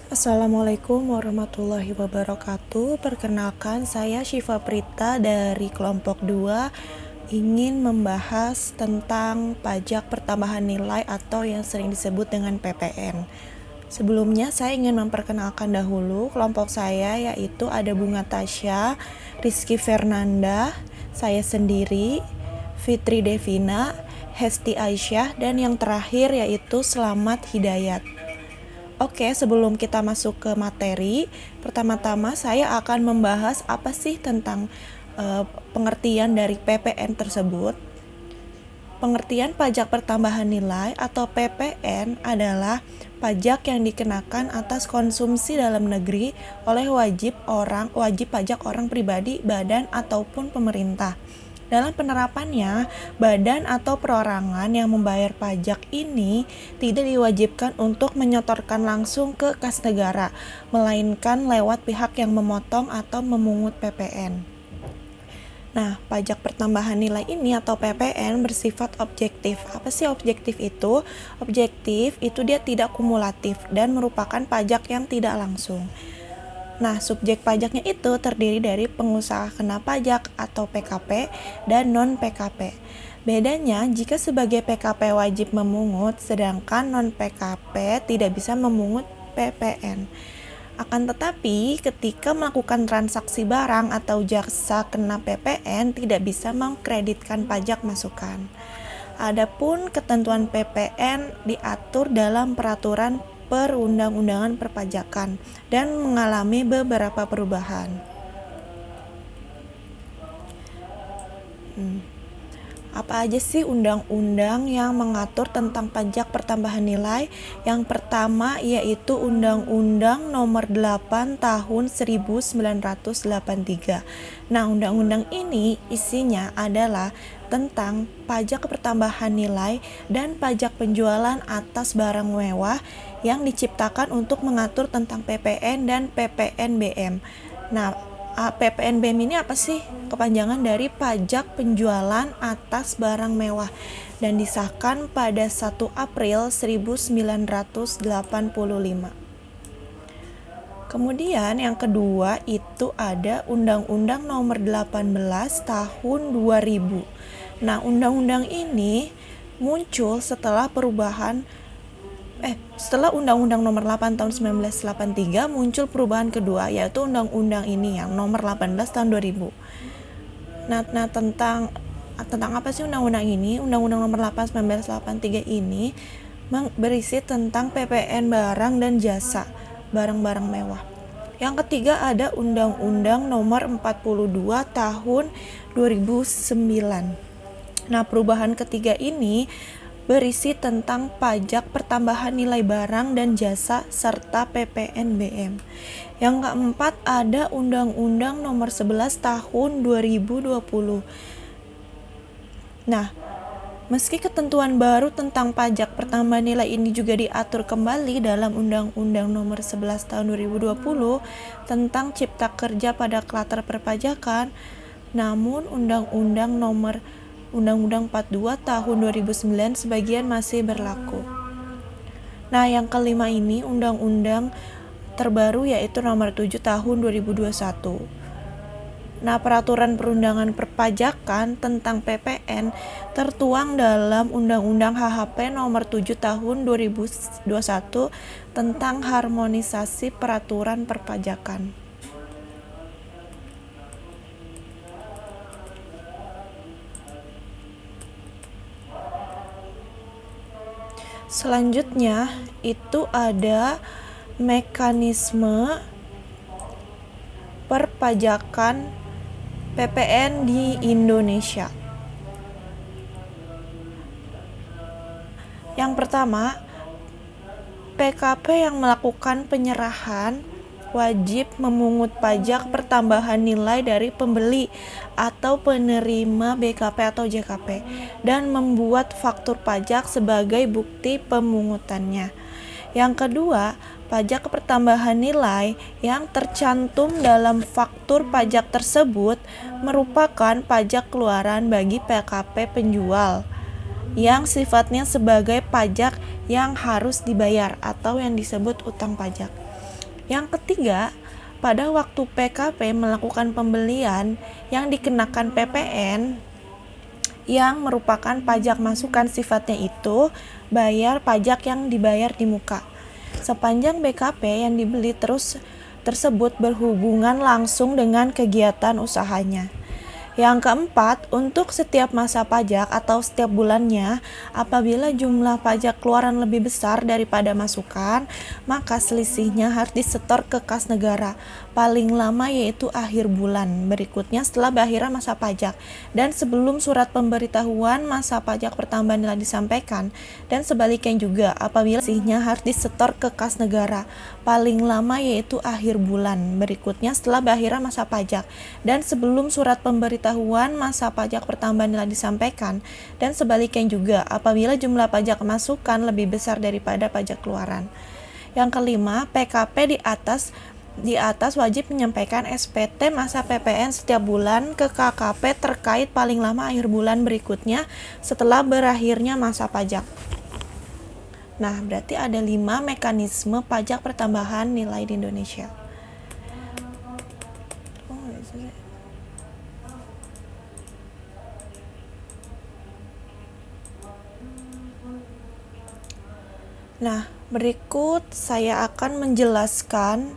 Assalamualaikum warahmatullahi wabarakatuh. Perkenalkan, saya Syifa Prita dari kelompok 2 ingin membahas tentang pajak pertambahan nilai atau yang sering disebut dengan PPN. Sebelumnya saya ingin memperkenalkan dahulu kelompok saya, yaitu ada Bunga Tasya, Rizky Fernanda, saya sendiri, Fitri Devina, Hesti Aisyah, dan yang terakhir yaitu Selamat Hidayat. Oke, sebelum kita masuk ke materi, pertama-tama saya akan membahas apa sih tentang pengertian dari PPN tersebut. Pengertian pajak pertambahan nilai atau PPN adalah pajak yang dikenakan atas konsumsi dalam negeri oleh wajib pajak orang pribadi, badan ataupun pemerintah. Dalam penerapannya, badan atau perorangan yang membayar pajak ini tidak diwajibkan untuk menyetorkan langsung ke kas negara, melainkan lewat pihak yang memotong atau memungut PPN. Nah, pajak pertambahan nilai ini atau PPN bersifat objektif. Apa sih objektif itu? Objektif itu dia tidak kumulatif dan merupakan pajak yang tidak langsung. Nah, subjek pajaknya itu terdiri dari pengusaha kena pajak atau PKP dan non-PKP. Bedanya, jika sebagai PKP wajib memungut, sedangkan non-PKP tidak bisa memungut PPN. Akan tetapi, ketika melakukan transaksi barang atau jasa kena PPN, tidak bisa mengkreditkan pajak masukan. Adapun ketentuan PPN diatur dalam peraturan perundang-undangan perpajakan dan mengalami beberapa perubahan. Apa aja sih undang-undang yang mengatur tentang pajak pertambahan nilai? Yang pertama yaitu Undang-Undang Nomor 8 Tahun 1983. Nah, undang-undang ini isinya adalah tentang pajak pertambahan nilai dan pajak penjualan atas barang mewah yang diciptakan untuk mengatur tentang PPN dan PPNBM. Nah, PPNBM ini apa sih? Kepanjangan dari pajak penjualan atas barang mewah dan disahkan pada 1 April 1985. Kemudian yang kedua itu ada Undang-Undang Nomor 18 Tahun 2000. Nah, undang-undang ini muncul setelah Undang-Undang Nomor 8 Tahun 1983 muncul perubahan kedua, yaitu undang-undang ini yang Nomor 18 Tahun 2000. Nah, tentang apa sih undang-undang ini? Undang-Undang Nomor 8 1983 ini berisi tentang PPN barang dan jasa, barang-barang mewah. Yang ketiga ada Undang-Undang Nomor 42 Tahun 2009. Nah, perubahan ketiga ini berisi tentang pajak pertambahan nilai barang dan jasa serta PPNBM. Yang keempat ada Undang-Undang Nomor 11 Tahun 2020. Nah, meski ketentuan baru tentang pajak pertambahan nilai ini juga diatur kembali dalam Undang-Undang Nomor 11 Tahun 2020 tentang Cipta Kerja pada klater perpajakan, namun Undang-Undang 42 Tahun 2009 sebagian masih berlaku. Nah, yang kelima ini undang-undang terbaru yaitu Nomor 7 Tahun 2021. Nah, peraturan perundangan perpajakan tentang PPN tertuang dalam Undang-Undang HHP Nomor 7 Tahun 2021 tentang harmonisasi peraturan perpajakan. Selanjutnya itu ada mekanisme perpajakan PPN di Indonesia. Yang pertama, PKP yang melakukan penyerahan wajib memungut pajak pertambahan nilai dari pembeli atau penerima BKP atau JKP dan membuat faktur pajak sebagai bukti pemungutannya. Yang kedua, pajak pertambahan nilai yang tercantum dalam faktur pajak tersebut merupakan pajak keluaran bagi PKP penjual yang sifatnya sebagai pajak yang harus dibayar atau yang disebut utang pajak. Yang ketiga, pada waktu PKP melakukan pembelian yang dikenakan PPN yang merupakan pajak masukan sifatnya itu bayar pajak yang dibayar di muka. Sepanjang BKP yang dibeli tersebut berhubungan langsung dengan kegiatan usahanya. Yang keempat, untuk setiap masa pajak atau setiap bulannya, apabila jumlah pajak keluaran lebih besar daripada masukan, maka selisihnya harus disetor ke kas negara, paling lama yaitu akhir bulan berikutnya setelah berakhirnya masa pajak, dan sebelum surat pemberitahuan masa pajak pertambahan nilai disampaikan, dan sebaliknya juga apabila selisihnya harus disetor ke kas negara, paling lama yaitu akhir bulan berikutnya setelah berakhirnya masa pajak, dan sebelum surat pemberitahuan masa pajak pertambahan nilai disampaikan, dan sebaliknya juga apabila jumlah pajak masukan lebih besar daripada pajak keluaran. Yang kelima, PKP di atas wajib menyampaikan SPT masa PPN setiap bulan ke KKP terkait paling lama akhir bulan berikutnya setelah berakhirnya masa pajak. Nah, berarti ada 5 mekanisme pajak pertambahan nilai di Indonesia. Nah, berikut saya akan menjelaskan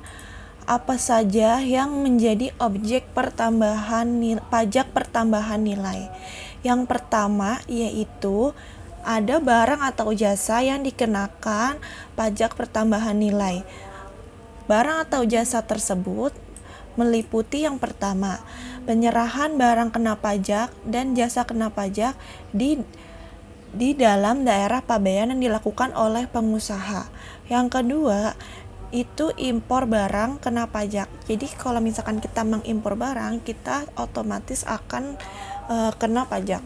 apa saja yang menjadi objek pajak pertambahan nilai. Yang pertama yaitu ada barang atau jasa yang dikenakan pajak pertambahan nilai. Barang atau jasa tersebut meliputi yang pertama, penyerahan barang kena pajak dan jasa kena pajak di dalam daerah pabean yang dilakukan oleh pengusaha. Yang kedua, itu impor barang kena pajak. Jadi kalau misalkan kita mengimpor barang, kita otomatis akan kena pajak.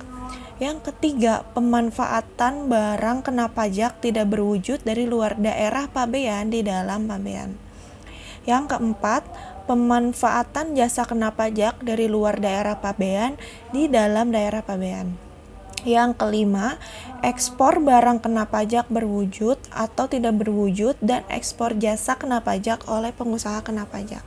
Yang ketiga, pemanfaatan barang kena pajak tidak berwujud dari luar daerah pabean di dalam pabean. Yang keempat, pemanfaatan jasa kena pajak dari luar daerah pabean di dalam daerah pabean. Yang kelima, ekspor barang kena pajak berwujud atau tidak berwujud dan ekspor jasa kena pajak oleh pengusaha kena pajak.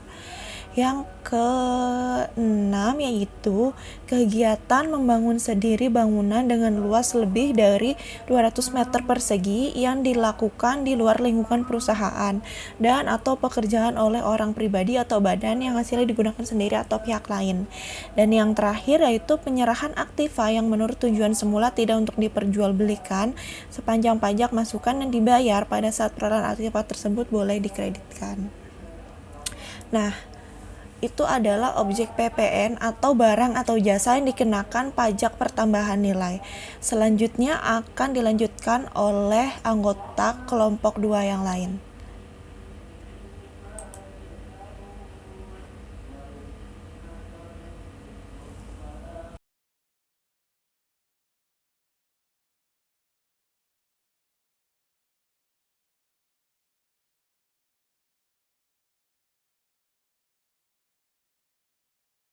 Yang keenam yaitu kegiatan membangun sendiri bangunan dengan luas lebih dari 200 meter persegi yang dilakukan di luar lingkungan perusahaan dan atau pekerjaan oleh orang pribadi atau badan yang hasilnya digunakan sendiri atau pihak lain. Dan yang terakhir yaitu penyerahan aktiva yang menurut tujuan semula tidak untuk diperjualbelikan sepanjang pajak masukan yang dibayar pada saat perolehan aktiva tersebut boleh dikreditkan. Nah, itu adalah objek PPN atau barang atau jasa yang dikenakan pajak pertambahan nilai. Selanjutnya akan dilanjutkan oleh anggota kelompok 2 yang lain.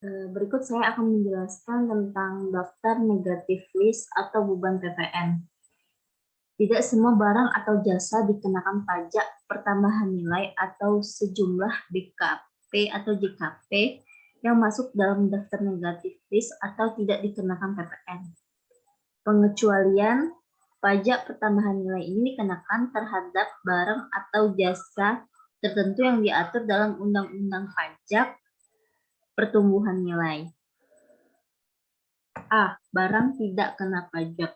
Berikut saya akan menjelaskan tentang daftar negatif list atau beban PPN. Tidak semua barang atau jasa dikenakan pajak pertambahan nilai atau sejumlah BKP atau JKP yang masuk dalam daftar negatif list atau tidak dikenakan PPN. Pengecualian pajak pertambahan nilai ini dikenakan terhadap barang atau jasa tertentu yang diatur dalam Undang-Undang Pajak Pertumbuhan Nilai. A. Barang tidak kena pajak.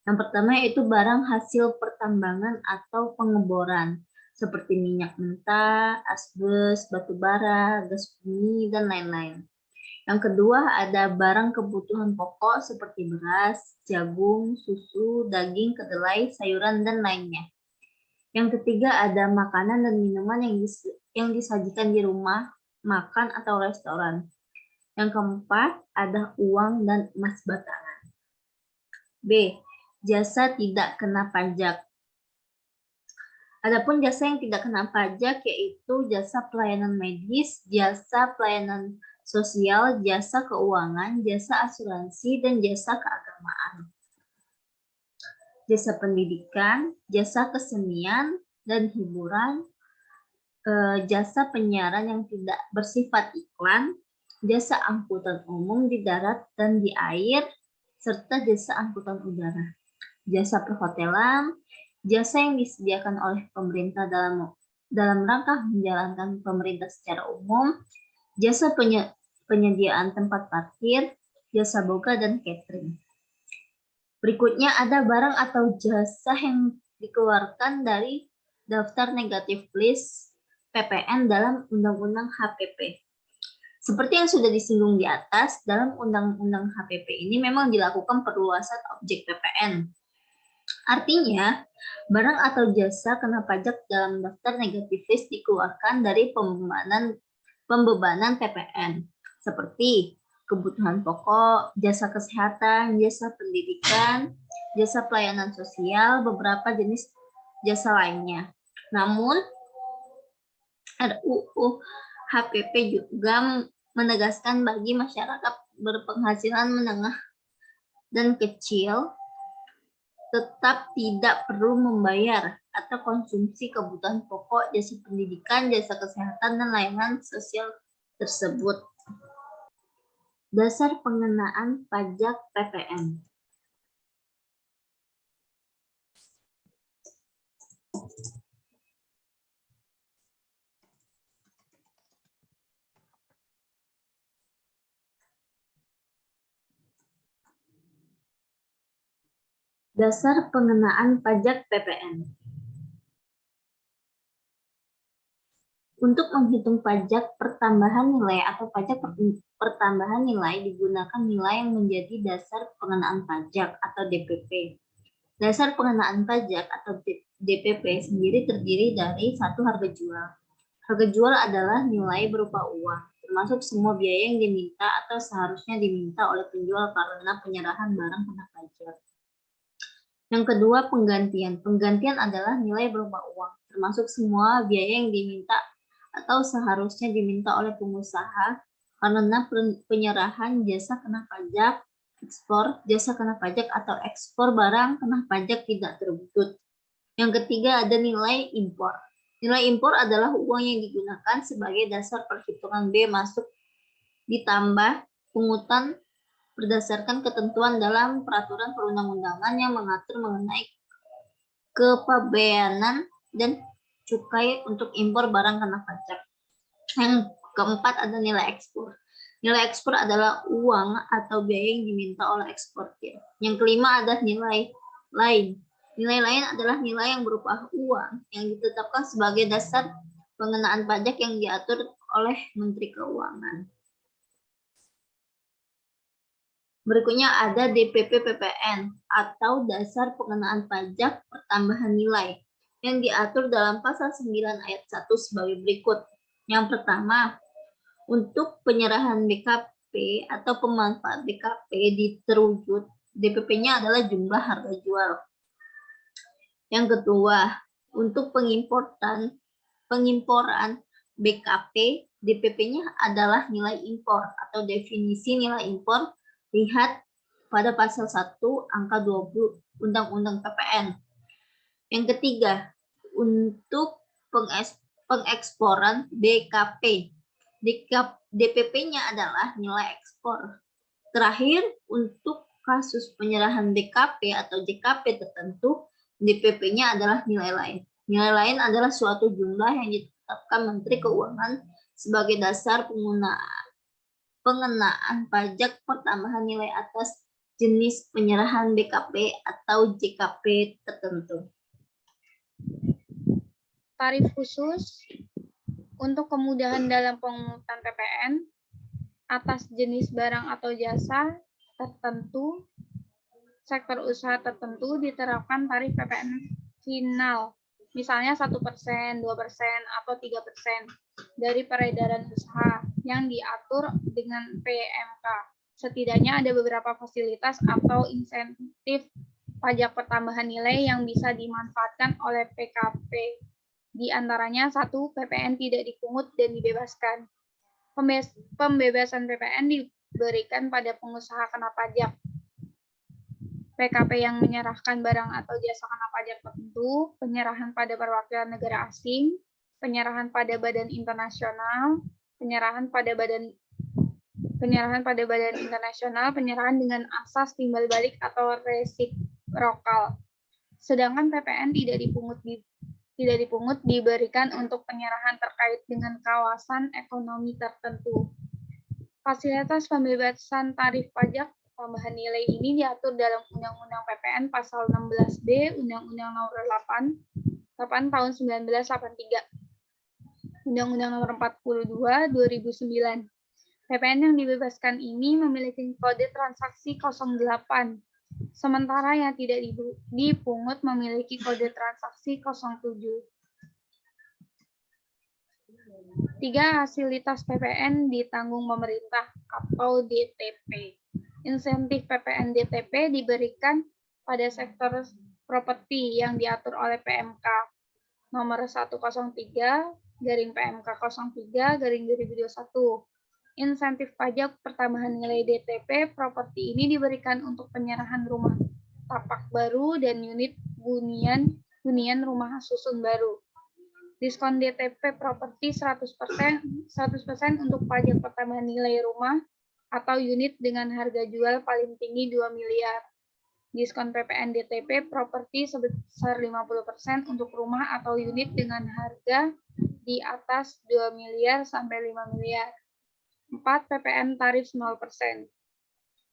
Yang pertama yaitu barang hasil pertambangan atau pengeboran, seperti minyak mentah, asbes, batu bara, gas bumi, dan lain-lain. Yang kedua ada barang kebutuhan pokok seperti beras, jagung, susu, daging, kedelai, sayuran, dan lainnya. Yang ketiga ada makanan dan minuman yang disajikan di rumah makan atau restoran. Yang keempat, ada uang dan emas batangan. B. Jasa tidak kena pajak. Adapun jasa yang tidak kena pajak yaitu jasa pelayanan medis, jasa pelayanan sosial, jasa keuangan, jasa asuransi, dan jasa keagamaan. Jasa pendidikan, jasa kesenian dan hiburan, jasa penyiaran yang tidak bersifat iklan, jasa angkutan umum di darat dan di air, serta jasa angkutan udara. Jasa perhotelan, jasa yang disediakan oleh pemerintah dalam rangka menjalankan pemerintah secara umum, jasa penyediaan tempat parkir, jasa boga dan catering. Berikutnya ada barang atau jasa yang dikeluarkan dari daftar negatif list PPN dalam Undang-Undang HPP. Seperti yang sudah disinggung di atas, dalam Undang-Undang HPP ini memang dilakukan perluasan objek PPN. Artinya, barang atau jasa kena pajak dalam daftar negatif list dikeluarkan dari pembebanan PPN, seperti kebutuhan pokok, jasa kesehatan, jasa pendidikan, jasa pelayanan sosial, beberapa jenis jasa lainnya. Namun, RUU HPP juga menegaskan bagi masyarakat berpenghasilan menengah dan kecil tetap tidak perlu membayar atau konsumsi kebutuhan pokok, jasa pendidikan, jasa kesehatan, dan layanan sosial tersebut. Dasar pengenaan pajak PPN. Dasar pengenaan pajak PPN. Untuk menghitung pajak pertambahan nilai atau pajak pertambahan nilai digunakan nilai yang menjadi dasar pengenaan pajak atau DPP. Dasar pengenaan pajak atau DPP sendiri terdiri dari satu harga jual. Harga jual adalah nilai berupa uang, termasuk semua biaya yang diminta atau seharusnya diminta oleh penjual karena penyerahan barang kena pajak. Yang kedua, penggantian. Penggantian adalah nilai berupa uang, termasuk semua biaya yang diminta atau seharusnya diminta oleh pengusaha karena penyerahan jasa kena pajak, ekspor, jasa kena pajak atau ekspor barang kena pajak tidak terbutut. Yang ketiga, ada nilai impor. Nilai impor adalah uang yang digunakan sebagai dasar perhitungan bea masuk ditambah pungutan berdasarkan ketentuan dalam peraturan perundang-undangan yang mengatur mengenai kepabeanan dan cukai untuk impor barang kena pajak. Yang keempat ada nilai ekspor. Nilai ekspor adalah uang atau biaya yang diminta oleh eksportir. Yang kelima ada nilai lain. Nilai lain adalah nilai yang berupa uang yang ditetapkan sebagai dasar pengenaan pajak yang diatur oleh Menteri Keuangan. Berikutnya ada DPP PPN atau Dasar Pengenaan Pajak Pertambahan Nilai yang diatur dalam pasal 9 ayat 1 sebagai berikut. Yang pertama, untuk penyerahan BKP atau pemanfaat BKP diterwujud, DPP-nya adalah jumlah harga jual. Yang kedua, untuk pengimporan BKP, DPP-nya adalah nilai impor atau definisi nilai impor. Lihat pada pasal 1 angka 20 Undang-Undang PPN. Yang ketiga, untuk pengeksporan BKP. DPP-nya adalah nilai ekspor. Terakhir, untuk kasus penyerahan BKP atau JKP tertentu, DPP-nya adalah nilai lain. Nilai lain adalah suatu jumlah yang ditetapkan Menteri Keuangan sebagai dasar pengenaan pajak pertambahan nilai atas jenis penyerahan BKP atau JKP tertentu. Tarif khusus untuk kemudahan dalam pemungutan PPN atas jenis barang atau jasa tertentu, sektor usaha tertentu diterapkan tarif PPN final, misalnya 1%, 2%, atau 3% dari peredaran usaha yang diatur dengan PMK. Setidaknya ada beberapa fasilitas atau insentif pajak pertambahan nilai yang bisa dimanfaatkan oleh PKP. Di antaranya, 1. PPN tidak dipungut dan dibebaskan. Pembebasan PPN diberikan pada pengusaha kena pajak. PKP yang menyerahkan barang atau jasa kena pajak tertentu, penyerahan pada perwakilan negara asing, penyerahan pada badan internasional, penyerahan pada badan internasional, penyerahan dengan asas timbal balik atau resiprokal. Sedangkan PPN tidak dipungut diberikan untuk penyerahan terkait dengan kawasan ekonomi tertentu. Fasilitas pembebasan tarif pajak tambahan nilai ini diatur dalam Undang-Undang PPN Pasal 16B Undang-Undang Nomor 8 Tahun 1983, Undang-Undang Nomor 42 2009. PPN yang dibebaskan ini memiliki kode transaksi 08, sementara yang tidak dipungut memiliki kode transaksi 07. 3. Fasilitas PPN ditanggung pemerintah atau DTP. Insentif PPN DTP diberikan pada sektor properti yang diatur oleh PMK nomor 103/PMK 03/2021. Insentif pajak pertambahan nilai DTP properti ini diberikan untuk penyerahan rumah tapak baru dan unit hunian rumah susun baru. Diskon DTP properti 100% untuk pajak pertambahan nilai rumah atau unit dengan harga jual paling tinggi 2 miliar. Diskon PPN DTP properti sebesar 50% untuk rumah atau unit dengan harga di atas 2 miliar sampai 5 miliar. 4. PPN tarif 0%.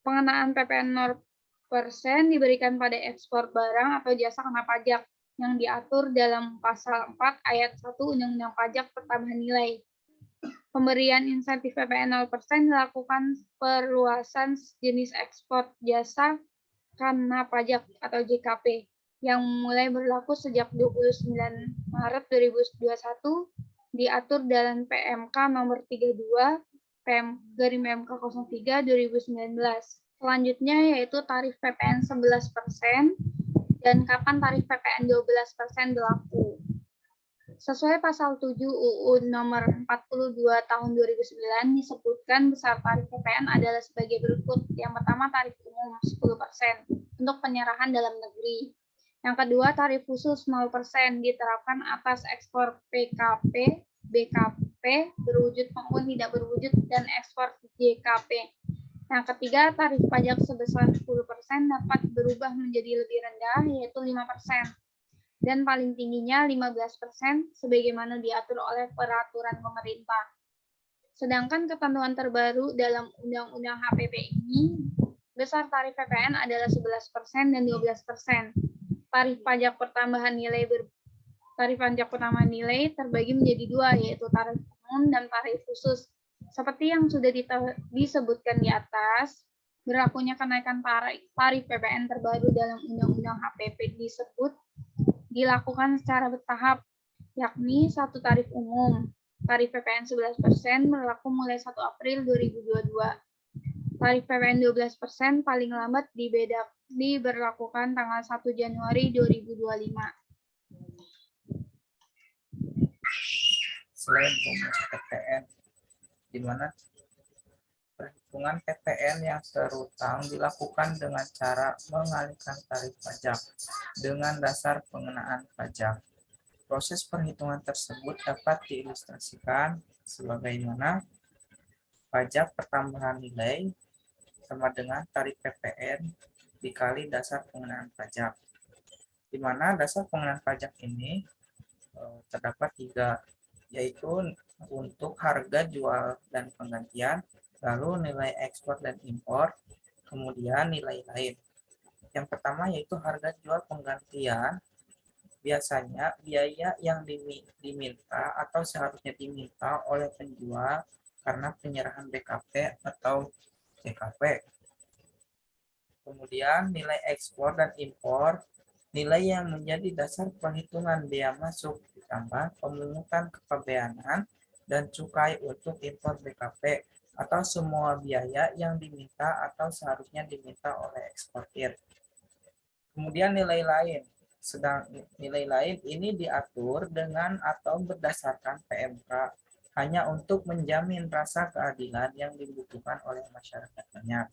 Pengenaan PPN 0% diberikan pada ekspor barang atau jasa kena pajak yang diatur dalam Pasal 4 Ayat 1 Undang-Undang Pajak Pertambahan Nilai. Pemberian insentif PPN 0% dilakukan perluasan jenis ekspor jasa kena pajak atau JKP yang mulai berlaku sejak 29 Maret 2021 diatur dalam PMK nomor 32 PMK 03 2019. Selanjutnya yaitu tarif PPN 11% dan kapan tarif PPN 12% berlaku. Sesuai pasal 7 UU nomor 42 tahun 2009 disebutkan besar tarif PPN adalah sebagai berikut. Yang pertama tarif umum 10% untuk penyerahan dalam negeri. Yang kedua tarif khusus 0% diterapkan atas ekspor PKP, BKP berwujud maupun tidak berwujud dan ekspor JKP. Yang ketiga tarif pajak sebesar 10% dapat berubah menjadi lebih rendah yaitu 5%. Dan paling tingginya 15% sebagaimana diatur oleh peraturan pemerintah. Sedangkan ketentuan terbaru dalam Undang-Undang HPP ini, besar tarif PPN adalah 11% dan 12%. Tarif pajak pertambahan nilai terbagi menjadi dua, yaitu tarif umum dan tarif khusus. Seperti yang sudah disebutkan di atas, berlakunya kenaikan tarif PPN terbaru dalam Undang-Undang HPP disebut dilakukan secara bertahap, yakni satu tarif umum. Tarif PPN 11% berlaku mulai 1 April 2022. Tarif PPN 12% paling lambat diberlakukan tanggal 1 Januari 2025. Selain umum PPN, di mana perhitungan PPN yang terutang dilakukan dengan cara mengalihkan tarif pajak dengan dasar pengenaan pajak. Proses perhitungan tersebut dapat diilustrasikan sebagaimana pajak pertambahan nilai sama dengan tarif PPN dikali dasar pengenaan pajak, di mana dasar pengenaan pajak ini terdapat 3, yaitu untuk harga jual dan penggantian, lalu nilai ekspor dan impor, kemudian nilai lain. Yang pertama yaitu harga jual penggantian. Biasanya biaya yang diminta atau seharusnya diminta oleh penjual karena penyerahan BKP atau JKP. Kemudian nilai ekspor dan impor, nilai yang menjadi dasar perhitungan bea masuk ditambah pemungutan kepabeanan dan cukai untuk impor BKP atau semua biaya yang diminta atau seharusnya diminta oleh eksportir. Kemudian nilai lain. Sedang nilai lain ini diatur dengan atau berdasarkan PMK hanya untuk menjamin rasa keadilan yang dibutuhkan oleh masyarakat banyak.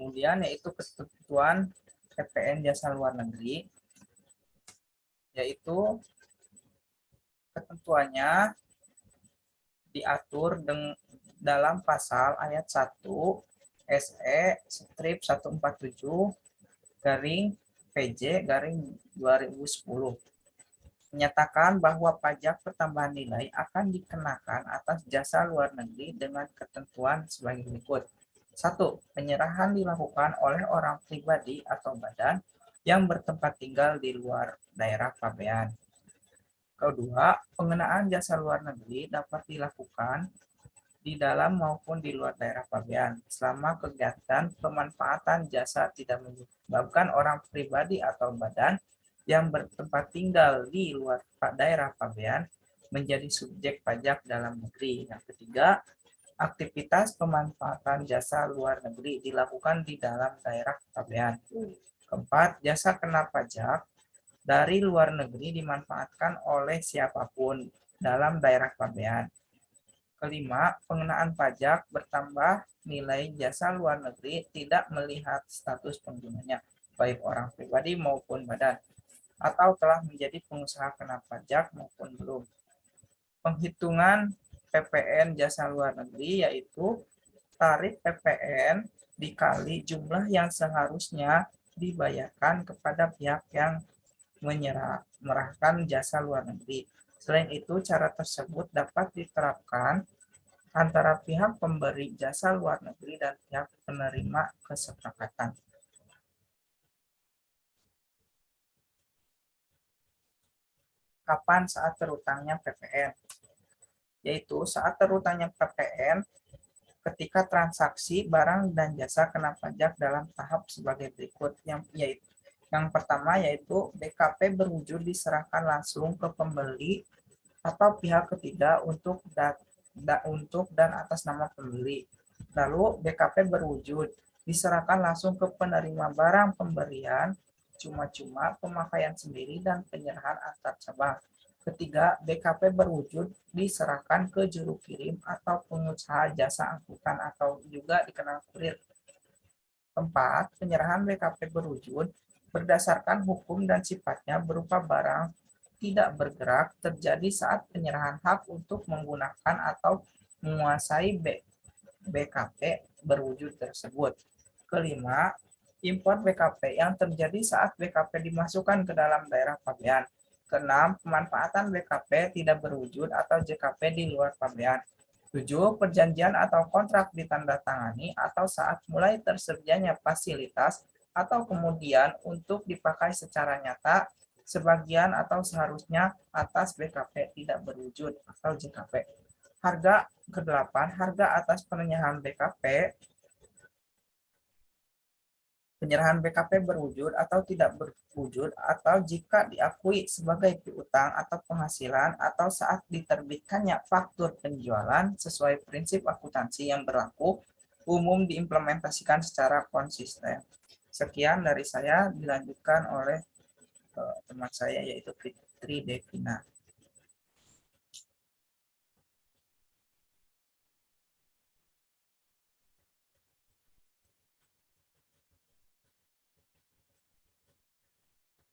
Kemudian yaitu ketentuan PPN jasa luar negeri, yaitu ketentuannya diatur dalam pasal ayat 1 SE strip 147 garing PJ garing 2010 menyatakan bahwa pajak pertambahan nilai akan dikenakan atas jasa luar negeri dengan ketentuan sebagai berikut. 1. Penyerahan dilakukan oleh orang pribadi atau badan yang bertempat tinggal di luar daerah pabean. Kedua, pengenaan jasa luar negeri dapat dilakukan di dalam maupun di luar daerah pabean selama kegiatan pemanfaatan jasa tidak menyebabkan orang pribadi atau badan yang bertempat tinggal di luar daerah pabean menjadi subjek pajak dalam negeri. Yang ketiga, aktivitas pemanfaatan jasa luar negeri dilakukan di dalam daerah pabean. Keempat, jasa kena pajak dari luar negeri dimanfaatkan oleh siapapun dalam daerah pabean. Kelima, pengenaan pajak bertambah nilai jasa luar negeri tidak melihat status penggunanya, baik orang pribadi maupun badan, atau telah menjadi pengusaha kena pajak maupun belum. Penghitungan PPN jasa luar negeri yaitu tarif PPN dikali jumlah yang seharusnya dibayarkan kepada pihak yang menyerahkan jasa luar negeri. Selain itu, cara tersebut dapat diterapkan antara pihak pemberi jasa luar negeri dan pihak penerima kesepakatan. Kapan saat terutangnya PPN? Yaitu saat terutangnya PPN ketika transaksi barang dan jasa kena pajak dalam tahap sebagai berikut. Yang pertama yaitu BKP berwujud diserahkan langsung ke pembeli atau pihak ketiga untuk dan atas nama pembeli. Lalu BKP berwujud diserahkan langsung ke penerima barang pemberian cuma-cuma, pemakaian sendiri, dan penyerahan antar cabang. Ketiga, BKP berwujud diserahkan ke juru kirim atau pengusaha jasa angkutan atau juga dikenal kurir. Keempat, penyerahan BKP berwujud berdasarkan hukum dan sifatnya berupa barang tidak bergerak terjadi saat penyerahan hak untuk menggunakan atau menguasai BKP berwujud tersebut. Kelima, impor BKP yang terjadi saat BKP dimasukkan ke dalam daerah pabean. Keenam, pemanfaatan BKP tidak berwujud atau JKP di luar pabean. 7. Perjanjian atau kontrak ditandatangani atau saat mulai tersedianya fasilitas atau kemudian untuk dipakai secara nyata sebagian atau seharusnya atas BKP tidak berwujud atau JKP. Harga ke-8, harga atas penyerahan BKP. Penyerahan BKP berwujud atau tidak berwujud atau jika diakui sebagai piutang atau penghasilan atau saat diterbitkannya faktur penjualan sesuai prinsip akuntansi yang berlaku umum diimplementasikan secara konsisten. Sekian dari saya, dilanjutkan oleh teman saya yaitu Fitri Devina.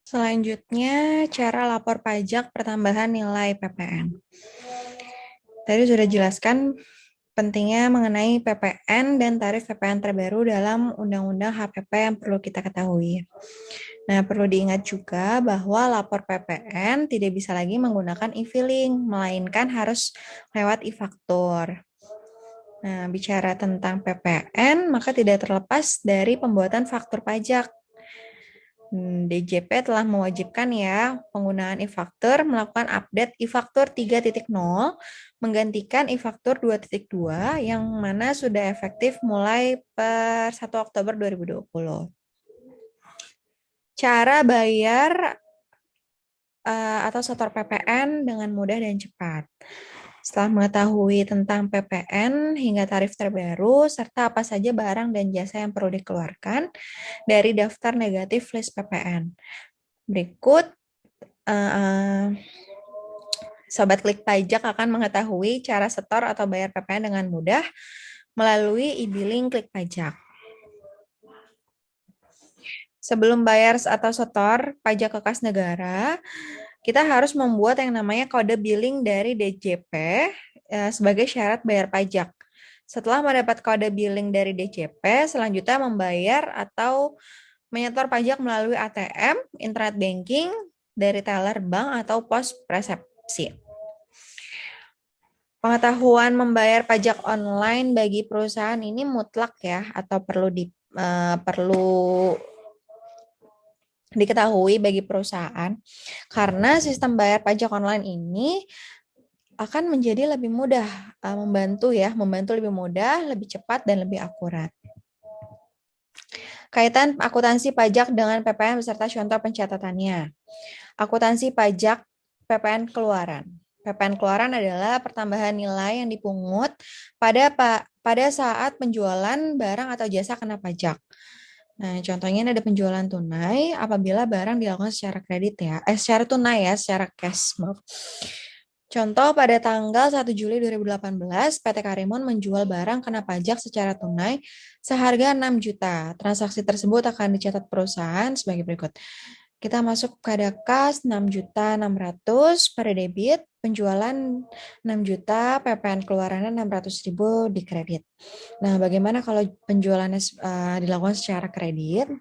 Selanjutnya, cara lapor pajak pertambahan nilai PPN. Tadi sudah jelaskan pentingnya mengenai PPN dan tarif PPN terbaru dalam Undang-Undang HPP yang perlu kita ketahui. Nah, perlu diingat juga bahwa lapor PPN tidak bisa lagi menggunakan e-filing, melainkan harus lewat e-faktur. Nah, bicara tentang PPN, maka tidak terlepas dari pembuatan faktur pajak. DJP telah mewajibkan ya penggunaan e-faktur melakukan update e-faktur 3.0 menggantikan e-faktur 2.2 yang mana sudah efektif mulai per 1 Oktober 2020. Cara bayar atau setor PPN dengan mudah dan cepat. Setelah mengetahui tentang PPN hingga tarif terbaru, serta apa saja barang dan jasa yang perlu dikeluarkan dari daftar negatif list PPN. Berikut, Sobat Klik Pajak akan mengetahui cara setor atau bayar PPN dengan mudah melalui e-billing Klik Pajak. Sebelum bayar atau setor pajak ke kas negara, kita harus membuat yang namanya kode billing dari DJP sebagai syarat bayar pajak. Setelah mendapat kode billing dari DJP, selanjutnya membayar atau menyetor pajak melalui ATM, internet banking, dari teller bank atau pos resepsi. Pengetahuan membayar pajak online bagi perusahaan ini mutlak ya, atau perlu diketahui bagi perusahaan, karena sistem bayar pajak online ini akan menjadi lebih mudah, membantu lebih mudah, lebih cepat, dan lebih akurat. Kaitan akuntansi pajak dengan PPN beserta contoh pencatatannya. Akuntansi pajak PPN keluaran. PPN keluaran adalah pertambahan nilai yang dipungut pada saat penjualan barang atau jasa kena pajak. Nah, contohnya ada penjualan tunai apabila barang dilakukan secara kredit secara tunai secara cash. Maaf. Contoh, pada tanggal 1 Juli 2018, PT Karimun menjual barang kena pajak secara tunai seharga 6 juta. Transaksi tersebut akan dicatat perusahaan sebagai berikut. Kita masuk pada kas 6.600.000 pada debit, penjualan 6 juta, PPN keluarannya 600.000 di kredit. Nah, bagaimana kalau penjualannya dilakukan secara kredit?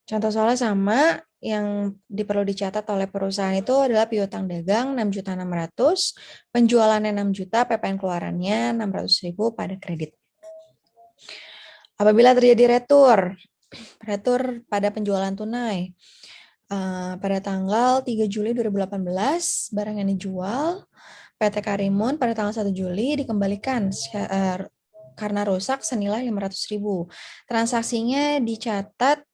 Contoh soalnya sama, yang perlu dicatat oleh perusahaan itu adalah piutang dagang 6.600.000, penjualannya 6 juta, PPN keluarannya 600.000 pada kredit. Apabila terjadi retur pada penjualan tunai, pada tanggal 3 Juli 2018, barang yang dijual PT Karimun pada tanggal 1 Juli dikembalikan karena rusak senilai 500.000. Transaksinya dicatat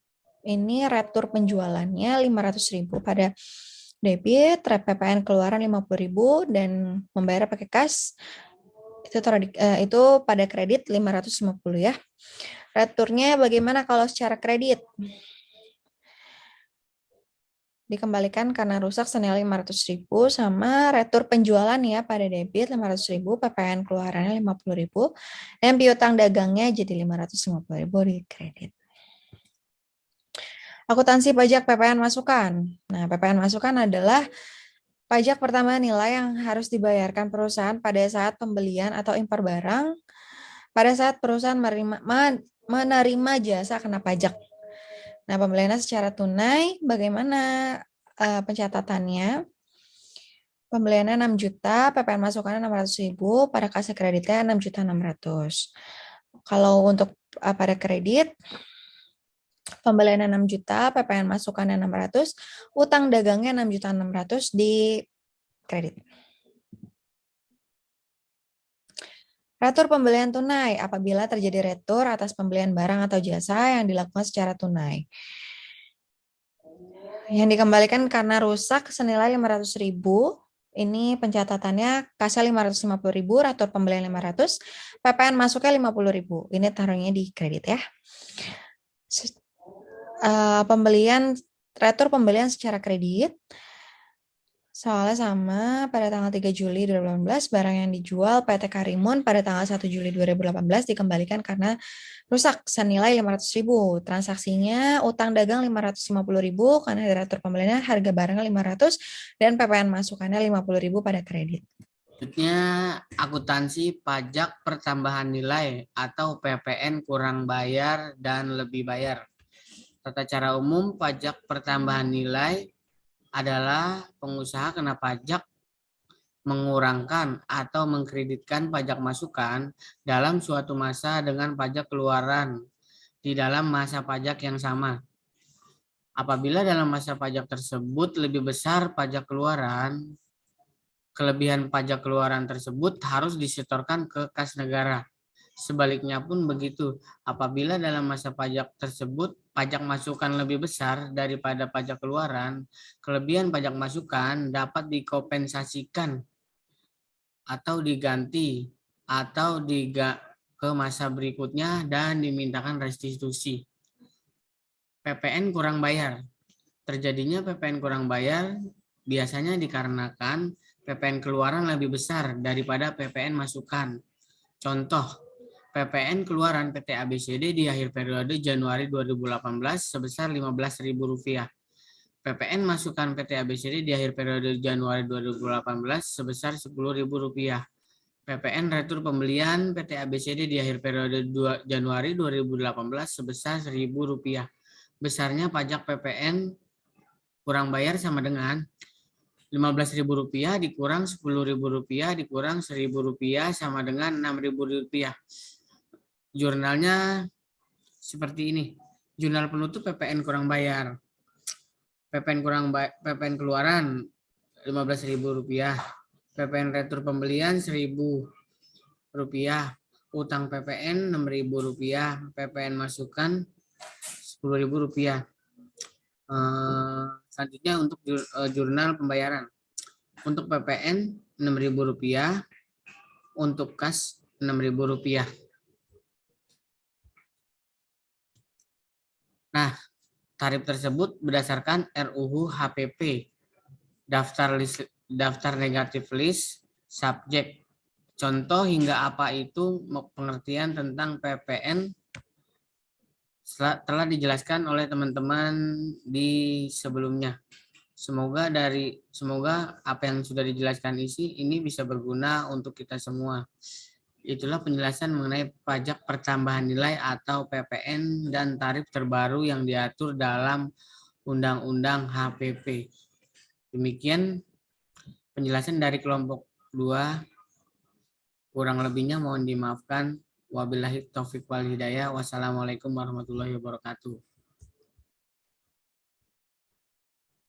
ini retur penjualannya 500.000 pada debit, PPN keluaran 50.000 dan membayar pakai kas itu pada kredit 550 ya. Returnya bagaimana kalau secara kredit? Dikembalikan karena rusak senilai 500.000 sama retur penjualan ya pada debit 500.000, PPN keluarannya 50.000 dan piutang dagangnya jadi 550.000 di kredit. Akuntansi pajak PPN masukan. Nah, PPN masukan adalah pajak pertambahan nilai yang harus dibayarkan perusahaan pada saat pembelian atau impor barang pada saat perusahaan menerima jasa kena pajak. Nah, pembeliannya secara tunai, bagaimana pencatatannya? Pembeliannya 6 juta, PPN masukannya 600.000, pada kas kreditnya 6.600.000. Kalau untuk pada kredit, pembeliannya 6 juta, PPN masukannya 600, utang dagangnya 6.600.000 di kredit. Retur pembelian tunai apabila terjadi retur atas pembelian barang atau jasa yang dilakukan secara tunai. Yang dikembalikan karena rusak senilai 500.000. Ini pencatatannya kasnya 550.000, retur pembelian 500, PPN masuknya 50.000. Ini taruhnya di kredit ya. Retur pembelian secara kredit. Soalnya sama, pada tanggal 3 Juli 2018, barang yang dijual PT Karimun pada tanggal 1 Juli 2018 dikembalikan karena rusak senilai 500.000. Transaksinya utang dagang 550.000 karena retur pembeliannya harga barangnya 500 dan PPN masukannya 50.000 pada kredit. Selanjutnya, akuntansi pajak pertambahan nilai atau PPN kurang bayar dan lebih bayar. Tata cara umum pajak pertambahan nilai adalah pengusaha kena pajak mengurangkan atau mengkreditkan pajak masukan dalam suatu masa dengan pajak keluaran di dalam masa pajak yang sama. Apabila dalam masa pajak tersebut lebih besar pajak keluaran, kelebihan pajak keluaran tersebut harus disetorkan ke kas negara. Sebaliknya pun begitu, apabila dalam masa pajak tersebut pajak masukan lebih besar daripada pajak keluaran, kelebihan pajak masukan dapat dikompensasikan atau diganti atau ke masa berikutnya dan dimintakan restitusi. PPN kurang bayar. Terjadinya PPN kurang bayar biasanya dikarenakan PPN keluaran lebih besar daripada PPN masukan. Contoh, PPN keluaran PT ABCD di akhir periode Januari 2018 sebesar Rp15.000. PPN masukan PT ABCD di akhir periode Januari 2018 sebesar Rp10.000. PPN retur pembelian PT ABCD di akhir periode Januari 2018 sebesar Rp1.000. Besarnya pajak PPN kurang bayar sama dengan Rp15.000 dikurang Rp10.000 dikurang Rp1.000 sama dengan Rp6.000. Jurnalnya seperti ini. Jurnal penutup PPN kurang bayar. PPN keluaran Rp15.000. PPN retur pembelian Rp1.000. Utang PPN Rp6.000. PPN masukan Rp10.000. Selanjutnya untuk jurnal pembayaran. Untuk PPN Rp6.000. Untuk kas Rp6.000. Nah, tarif tersebut berdasarkan RUU HPP, daftar negatif list, subjek. Contoh hingga apa itu pengertian tentang PPN telah dijelaskan oleh teman-teman di sebelumnya. Semoga apa yang sudah dijelaskan ini bisa berguna untuk kita semua. Itulah penjelasan mengenai pajak pertambahan nilai atau PPN dan tarif terbaru yang diatur dalam Undang-Undang HPP. Demikian penjelasan dari kelompok 2. Kurang lebihnya mohon dimaafkan. Wabillahi taufiq wal hidayah. Wassalamualaikum warahmatullahi wabarakatuh.